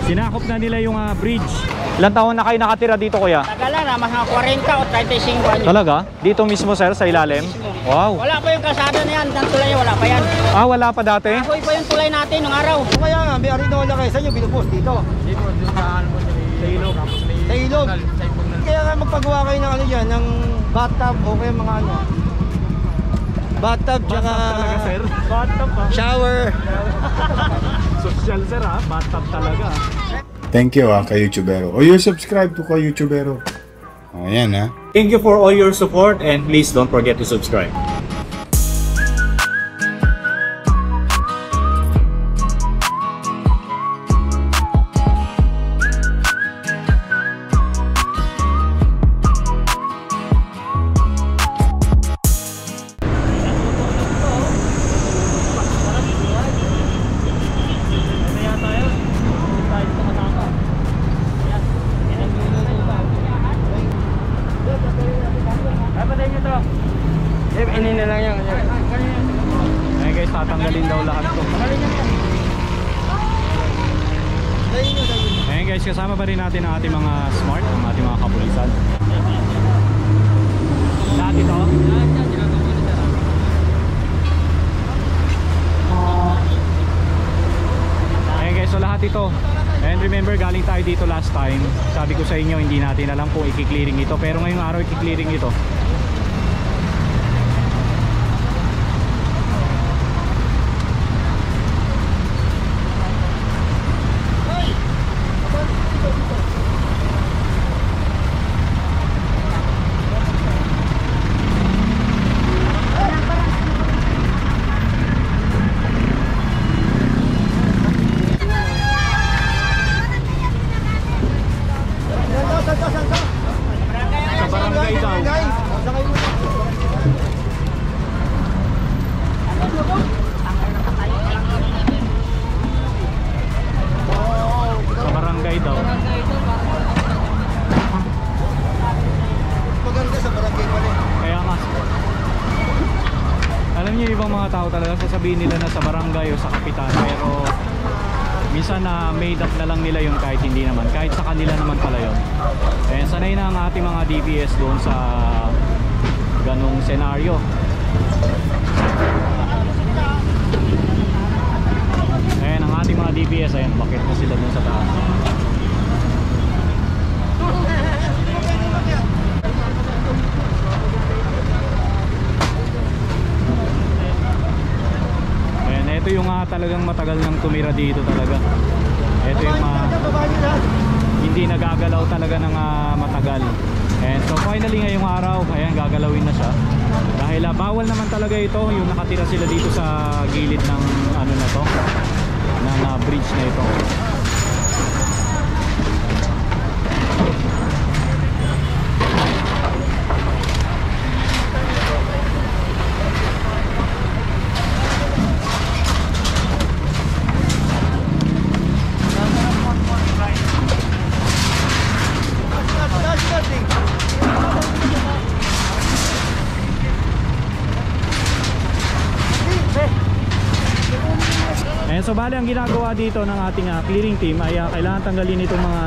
Sinakop na nila yung bridge. Ilang taon na kayo nakatira dito, kuya? Tagalan na, mga 40 o 35 anyo. Talaga? Dito mismo, sir, sa ilalim? Mismo. Wow. Wala pa yung kalsada na yan, ng tulay wala pa yan. Ah, wala pa dati? Kahoy pa yung tulay natin nung araw. Kaya nga, may arito wala kayo sa inyo, binupost dito. Dito, doon sa ano po, sa ilog. Sa ilog. Kaya nga magpagawa kayo ng ano dyan, ng bathtub o kaya mga ano. Bathtub, tsaka talaga, sir? Bathtub, ha? shower. Social, sir, ha? Bathtub talaga. Thank you ka-YouTubero. O you subscribe to ka-YouTubero. Ayan ha. Thank you for all your support and please don't forget to subscribe. Ini na lang yan. Ayan guys, tatanggalin daw lahat to. Ayan guys, kasama pa rin natin ang ating mga smart, ang ating mga kapulisan. Lahat ito? Ayan guys, so lahat ito. And remember, galing tayo dito last time. Sabi ko sa inyo, hindi natin alam kung i-clearing ito. Pero ngayong araw, i-clearing ito. Sa barangay daw. Sa barangay daw. Maganda sa barangay pala. Kaya nga. Alam niyo, ibang mga tao talaga sasabihin nila na sa barangay o sa kapitan, pero minsan na made up na lang nila yun kahit hindi naman, kahit sa kanila naman pala yun. Eh, sanay na ang ating mga DPS doon sa ganung senaryo. Ayan ang ating mga DPS, ayan, bakit na sila doon sa taas. Ayan, ito yung talagang matagal nang tumira dito talaga. Ito yung hindi nagagalaw talaga ng matagal. And so finally ngayong araw, ayan, gagalawin na siya. Dahil bawal naman talaga ito, yung nakatira sila dito sa gilid ng ano na to, ng bridge na ito. So bali ang ginagawa dito ng ating clearing team ay kailangan tanggalin itong mga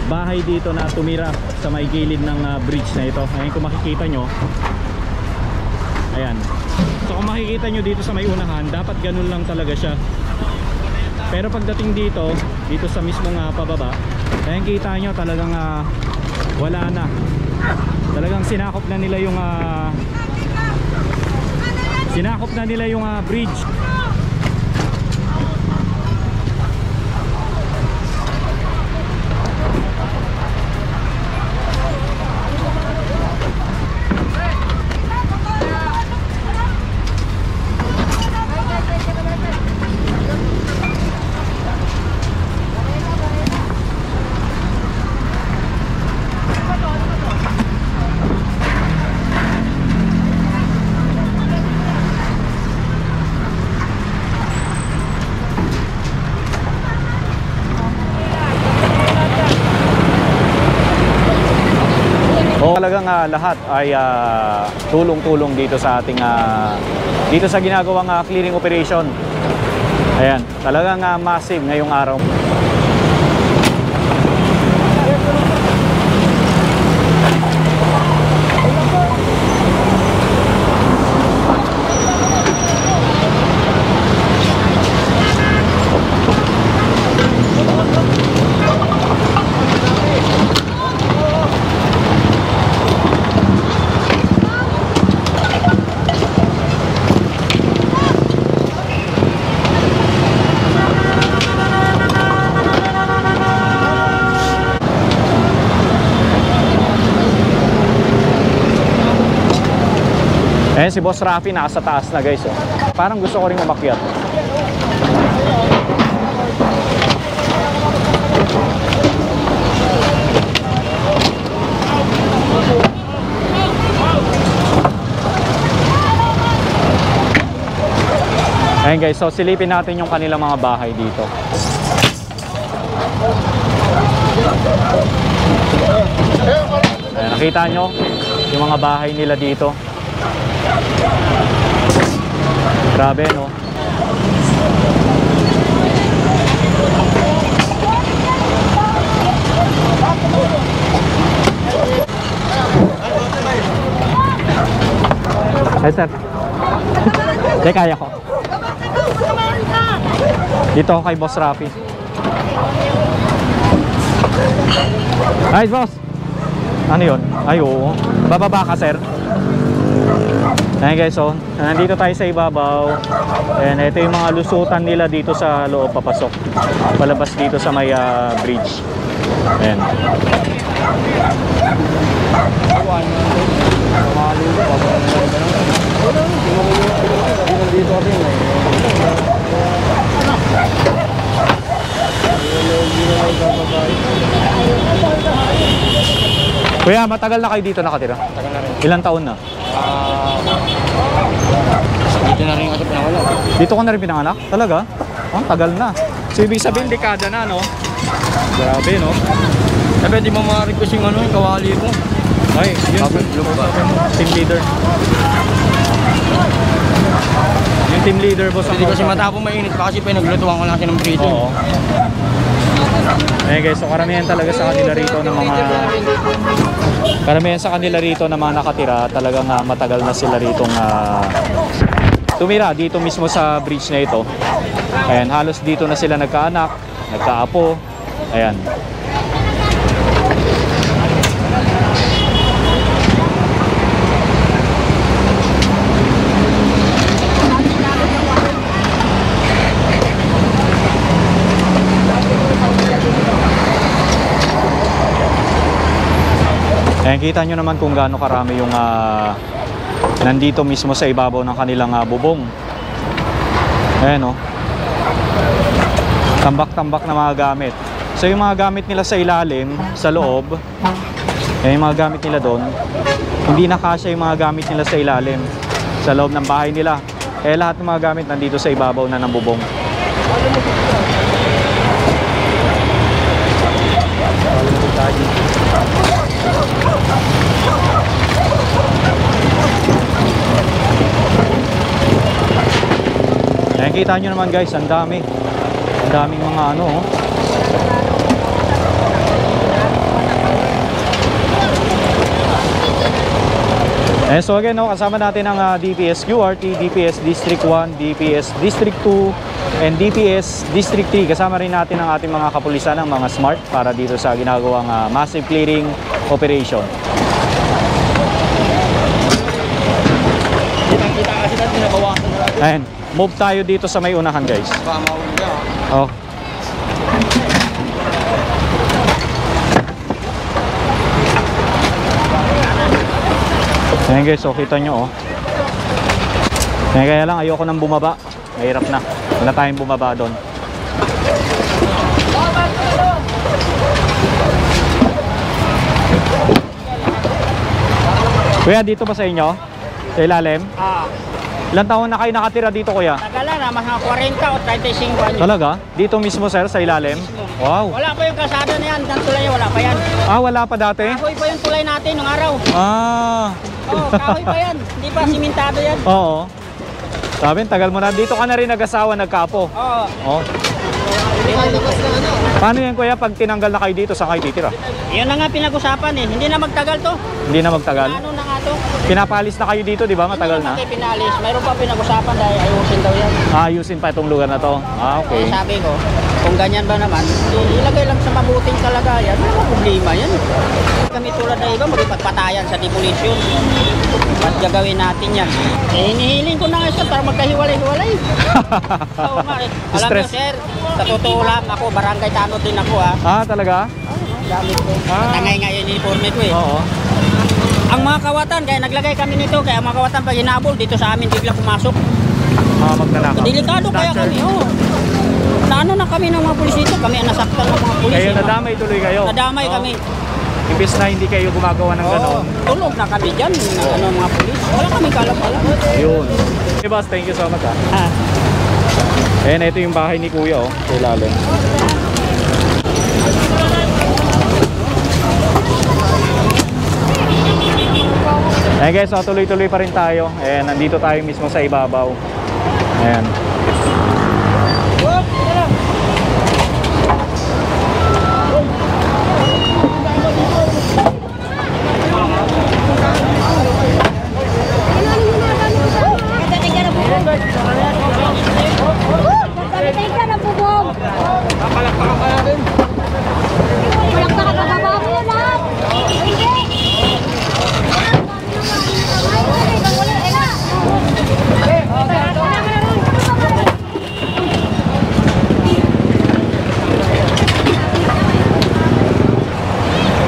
bahay dito na tumira sa may gilid ng bridge na ito. Ayan, kung makikita nyo, ayan, so kung makikita nyo dito sa may unahan, dapat ganun lang talaga siya. Pero pagdating dito sa mismong pababa, ayan, kita nyo talagang wala na, talagang sinakop na nila yung bridge. Talagang lahat ay tulong-tulong dito sa ating dito sa ginagawang clearing operation. Ayan, talagang massive ngayong araw. Ayan si Boss Rafi nasa taas na guys oh. Parang gusto ko rin umakyat. Ayan guys, so silipin natin yung kanilang mga bahay dito. Ayan, nakita nyo yung mga bahay nila dito. Grabe no. Hi sir. Hindi, kaya ko. Dito ako kay Boss Rafi. Hi boss. Ano yun? Ay oo. Bababa ka sir. Ayan guys, so nandito tayo sa ibabaw. And ito yung mga lusutan nila dito sa loob papasok. Palabas dito sa may bridge. Ayan. Kuya, matagal na kayo dito nakatira? Tagal na rin. Ilang taon na? Dito na rin ako pinawala. Dito ko na rin pinanganak? Talaga? Oh, tagal na. So ibig sabihin dekada na no? Grabe no? Sabi, di mo ma-request yung ano, yung kawali ko. Ay, yun. Team leader. Yung team leader boss ang Hindi kasi matapong mainit pa kasi pinaglutuan ko lang siya ng prito. Oo. Eh guys, so karamihan talaga sa kanila rito ng mga nakatira, talagang matagal na sila ritong tumira dito mismo sa bridge na ito. Ayan, halos dito na sila nagkaanak, nagkaapo. Ayan. Ayan, kita nyo naman kung gaano karami yung nandito mismo sa ibabaw ng kanilang bubong. Ayan o. Tambak-tambak na mga gamit. So yung mga gamit nila sa ilalim, sa loob, yung mga gamit nila doon, hindi na kasya yung mga gamit nila sa ilalim, sa loob ng bahay nila. Lahat ng mga gamit nandito sa ibabaw na ng bubong. Ayan, kita nyo naman guys, ang daming mga ano oh. So again, no, kasama natin ang DPS QRT, DPS District 1, DPS District 2, and DPS District 3. Kasama rin natin ang ating mga kapulisan, ng mga SMART, para dito sa ginagawang massive clearing operation. Kita kasi natin nabawasan na natin. Ayan, move tayo dito sa may unahan guys. Baka maulog na. Oh. Ayan guys, so kita nyo oh. Kaya lang ayoko nang bumaba. Mahirap na. Wala tayong bumaba doon. Kuya, dito ba sa inyo? Sa ilalim? Ilang taon na kayo nakatira dito kuya? Tagalan na, mga 40 o 35 anyo. Talaga? Dito mismo sir, sa ilalim? Wow. Wala pa yung kalsada na yan, ng tulay wala pa yan. Wala pa dati? Kahoy pa yung tulay natin nung araw. Kahoy pa yan, hindi pa simentado yan. Oo. Sabi, tagal mo na. Dito ka na rin nag-asawa, nagkapo. Oo. Oh. Paano yan kuya pag tinanggal na kayo dito, saan kayo titira? Yun na nga pinag-usapan eh, hindi na magtagal to. Hindi na magtagal? Ano na nga to? Pinapalis na kayo dito, di ba? Matagal na? Hindi pinalis, mayroon pa pinag-usapan dahil ayusin daw yan. Ayusin pa itong lugar na to. Okay. Sabi ko, kung ganyan ba naman, ilagay lang sa mabuting kalagayan, may problema yan. Kami tulad na iba, magpagpatayan sa demolition. At gagawin natin yan. Hinihiling ko na nga siya para magkahiwalay-hiwalay. Oo nga eh. Alam Stress. mo sir, sa totoo lang ako, barangay tanod din ako ha. Talaga? Gamit ko. Tangay nga yung uniforme ko eh. Oo. Ang mga kawatan, kaya naglagay kami nito, kaya ang mga kawatan pag hinabol dito sa amin bigla pumasok. Mga magnanakaw. Delikado kaya kami, oo. Naano na kami ng mga pulis dito, kami ang nasaktan ng mga pulis. Kayo nadamay tuloy kayo. Nadamay No? kami. Imbis na hindi kayo gumagawa ng gano'n. Tulog na kami dyan, mga pulis. Wala kami kalam-kalam. Yun. Okay boss, thank you so much ha. Ayan, ito yung bahay ni Kuya oh, sa ilalim. Ayan guys, so tuloy-tuloy pa rin tayo. Ayan, nandito tayo mismo sa ibabaw. Ayan.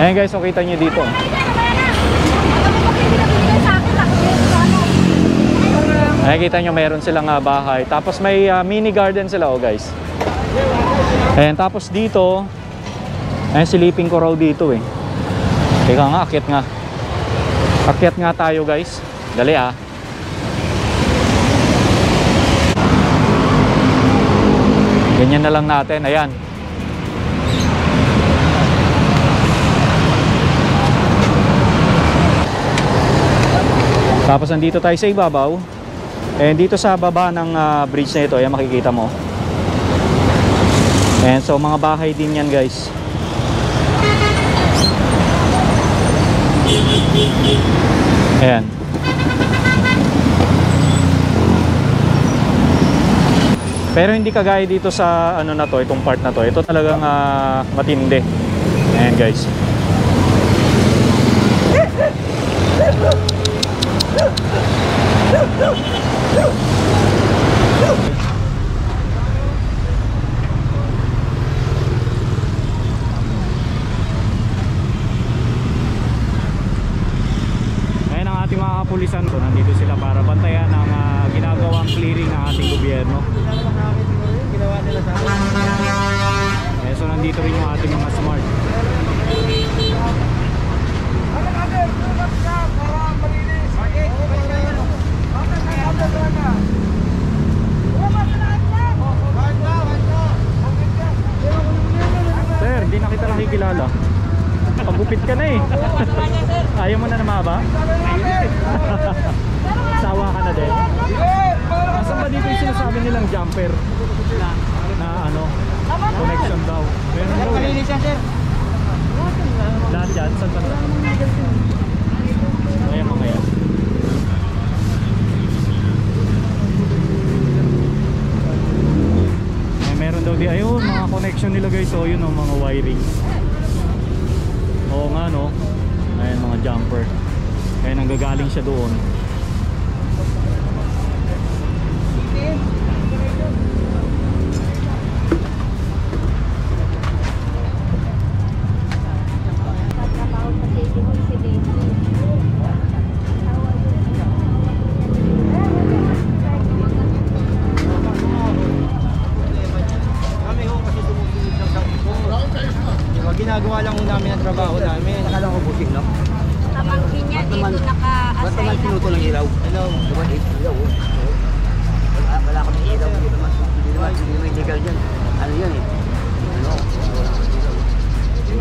Ayan guys, so kita nyo dito. Ayan, kita nyo meron silang bahay. Tapos may mini garden sila oh guys. Ayan, tapos dito, ayan, silipin ko raw dito eh. Teka nga, akyat nga. Akyat nga tayo guys. Dali ah. Ganyan na lang natin, ayan. Tapos nandito tayo sa ibabaw. And dito sa baba ng bridge na ito, ayan makikita mo. And so mga bahay din yan guys. Ayan. Pero hindi kagaya dito sa ano na to, itong part na to. Ito talagang matindi. Ayan guys. Ayan ang ating mga kapulisan. So, nandito sila para bantayan ang ginagawang clearing ng ating gobyerno. Ayan, so nandito rin yung ating mga smart. Sir, di na kita nakikilala. Pagupit ka na eh. Ayaw mo na namaba? Sawa ka na din. Asan ba dito yung sinasabi nilang jumper? Na ano? Connection daw. Meron daw. Lahat dyan? Saan ba? Ayan mga yan. Meron daw di ayun mga connection nila guys. So yun o mga wiring. Oo nga no. Ayan mga jumper. Kaya nanggagaling siya doon. Ginagawa lang ho namin ang trabaho namin. Nakala ko busing, no? Pamangkin niya dito naka-assign na Pinuto ng ilaw. Hello. Ilaw. Wala kami ilaw. Hindi naman illegal dyan. Ano yan eh?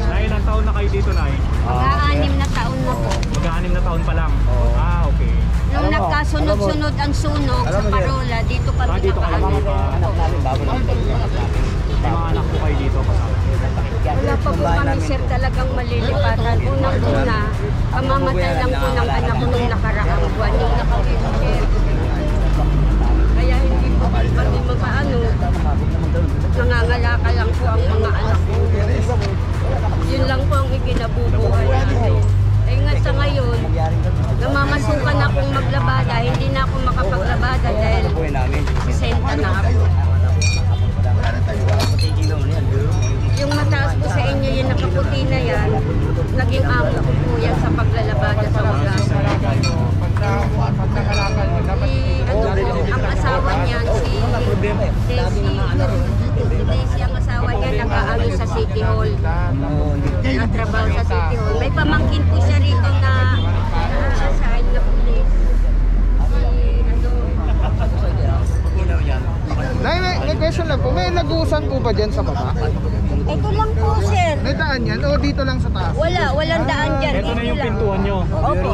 Nay, ilang taon na kayo dito, Nay? Mag-aanim na taon na po. Mag-6 na taon pa lang. Ah, okay. Nung nagkasunod-sunod ang sunog sa parola, dito kami Dito kayo naka-aanim. mga anak ko kayo dito kasama. Wala pa po kami sir talagang malilipatan. Unang-una, kamamatay lang po ng anak ko nung nakaraang buwan yung naka-wheelchair. Kaya hindi po kami mapaano. Nangangalaka lang po ang mga anak ko. Yun lang po ang ikinabubuhay namin. Eh nga sa ngayon, namamasukan akong maglabada. Hindi na ako makapaglabada dahil 60 na ako. Yung mataas po sa inyo, yung nakaputi na yan, naging amo ko po yan sa paglalabada sa mga sa City Hall. May pamangkin po siya rito na nasa na pulis. Nay, may question lang po. May lagusan po ba dyan sa baba? Ito lang po, sir. May daan yan o dito lang sa taas? Walang daan dyan. Ito na yung lang. pintuan nyo. Opo.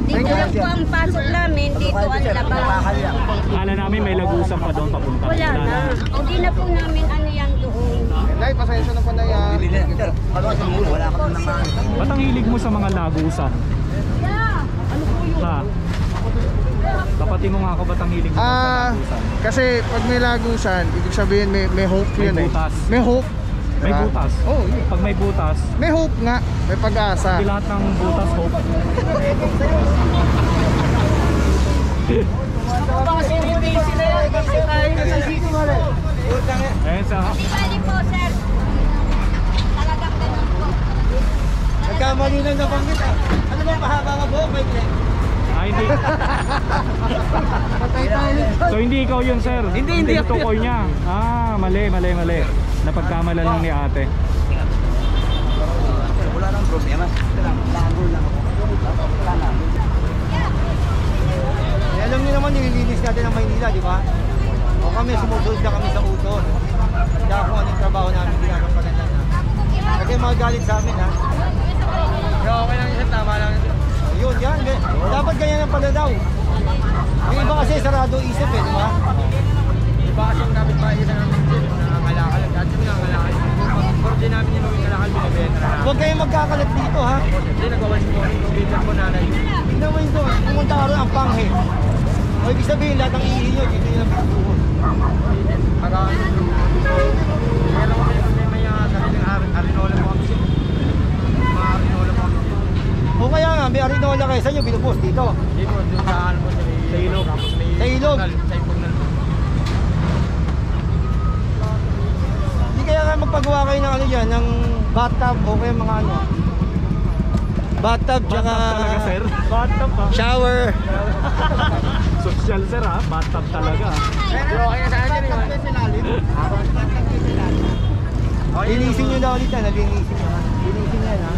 Dito lang po ang pasok namin, dito ang labas. Akala namin may lagusan pa doon papunta. Wala na. Hindi na po namin ano yan doon. Nay, pasensya na po na yan. Wala ka naman. Ba't ang hilig mo sa mga lagusan? Ha? Tapatin mo nga ako ba't ang hilig mo sa lagusan? Kasi pag may lagusan, ibig sabihin may hope May yun butas. May hope. May Diba? butas. Oo, yun. Pag may butas, May hope nga. May pag-asa. hindi lahat ng butas hope. Ayan sa... Di bali po, sir. Talagang ganun po. Nagkamali na nabanggit ah. Ano ba mahaba nga buhok? May Hindi. So hindi ikaw yun, sir. Hindi ito ko niya. Mali. Napagkamalan lang ni ate. Wala nang problema. Lago lang ako. Wala na. alam niyo naman, nililinis natin ang Maynila, di ba? O kami, sumusunod na kami sa utos. Kaya kung anong trabaho namin, ginagampanan na. Kasi magalit sa amin, ha? Kaya okay lang yun, tama lang yun. Yun, yan. Dapat ganyan ang pala daw. Yung iba kasi sarado isip, di ba? Iba kasi yung dapat pa isa namin nangangalakal. Dati yung nangangalakal. Pero di namin yun yung kalakal, binibenta na namin. Huwag kayong magkakalat dito, ha? Hindi, nagawa si Bonnie. Kumpitan ko nanay. Hindi naman ito. Pumunta ka rin ang panghe. O ibig sabihin, lahat ng ihi nyo, dito yun ang pagtuhon. Meron kami may sarili ng arinola mo kami. Mga arinola mo kami. O kaya nga, may arinola kayo sa inyo, binupost dito. Hindi po, doon sa ano po, sa ilog. Sa ilog? Sa ipugnan. Hindi kaya nga magpagawa kayo ng ano dyan, ng bathtub o kaya mga ano. Bathtub, tsaka Talaga, sir. Bathtub ha. shower. Social, sir ha. Bathtub talaga. Okay na sa akin yun. Linisin nyo na ulit yan, linisin nyo. Linisin nyo yan ha.